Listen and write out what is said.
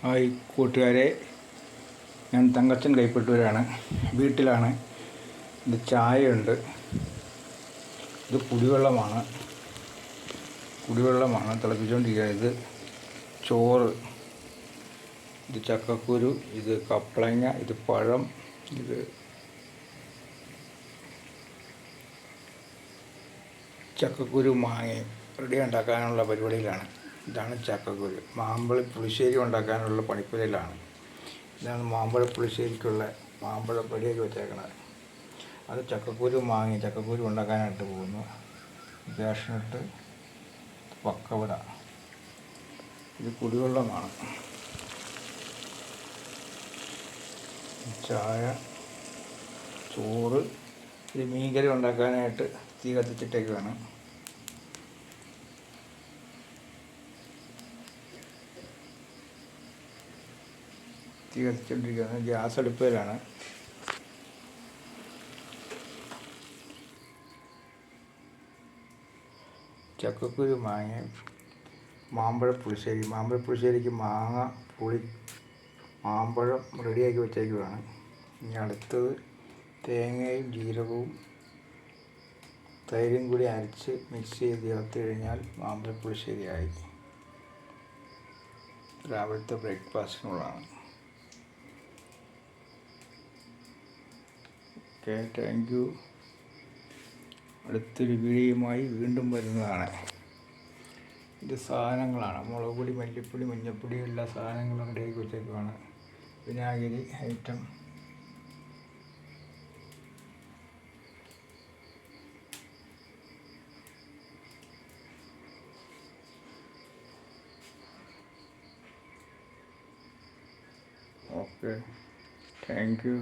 Hi കൂട്ടുകാരെ, ഞാൻ തങ്കച്ചൻ കൈപ്പറ്റൂരാണ്. വീട്ടിലാണ്. ഇത് ചായയുണ്ട്, ഇത് കുടിവെള്ളമാണ് തിളപ്പിച്ചുകൊണ്ടിരിക്കുക. ഇത് ചോറ്, ഇത് ചക്കക്കുരു, ഇത് കപ്പളങ്ങ, ഇത് പഴം, ഇത് ചക്കക്കുരു മാങ്ങയും റെഡി ഉണ്ടാക്കാനുള്ള പരിപാടിയിലാണ്. ഇതാണ് ചക്കക്കുരു. മാമ്പഴ പുളിശ്ശേരി ഉണ്ടാക്കാനുള്ള പണിപ്പുരയിലാണ്. ഇതാണ് മാമ്പഴ പുളിശ്ശേരിക്കുള്ള മാമ്പഴം റെഡിയാക്കി വെച്ചേക്കണത്. അത് ചക്കക്കുരു ഉണ്ടാക്കാനായിട്ട് പോകുന്നു. കാഷ്നട്ട്, പക്കവട, ഇത് കുടിവെള്ളമാണ്. ചായ, ചോറ്, ഇത് മീൻകറി ഉണ്ടാക്കാനായിട്ട് തീ കത്തിച്ചിട്ടേക്കാണ്. തീ കത്തിച്ചുകൊണ്ടിരിക്കുകയാണ്. ഗ്യാസ് അടുപ്പിലാണ്. ചക്കക്കുരു മാങ്ങ മാമ്പഴ പുളിശ്ശേരിക്ക് മാങ്ങ, പുളി, മാമ്പഴം റെഡിയാക്കി വെച്ചേക്കുവാണ്. ഇനി അടുത്തത് തേങ്ങയും ജീരകവും തൈരും കൂടി അരച്ച് മിക്സ് ചെയ്ത് ചേർത്ത് കഴിഞ്ഞാൽ മാമ്പഴ പുളിശ്ശേരിയായി. രാവിലത്തെ ബ്രേക്ക്ഫാസ്റ്റിനുള്ളതാണ്. Okay, thank you. അടുത്തൊരു വീഡിയോയുമായി വീണ്ടും വരുന്നതാണ്. ഇത് സാധനങ്ങളാണ്: മുളക് പൊടി, മല്ലിപ്പൊടി, മഞ്ഞൾപ്പൊടി, എല്ലാ സാധനങ്ങളും റെഡിയാക്കി വെച്ചേക്കുവാണ്. വിനാഗിരി ഐറ്റം, ഓക്കെ, താങ്ക് യു.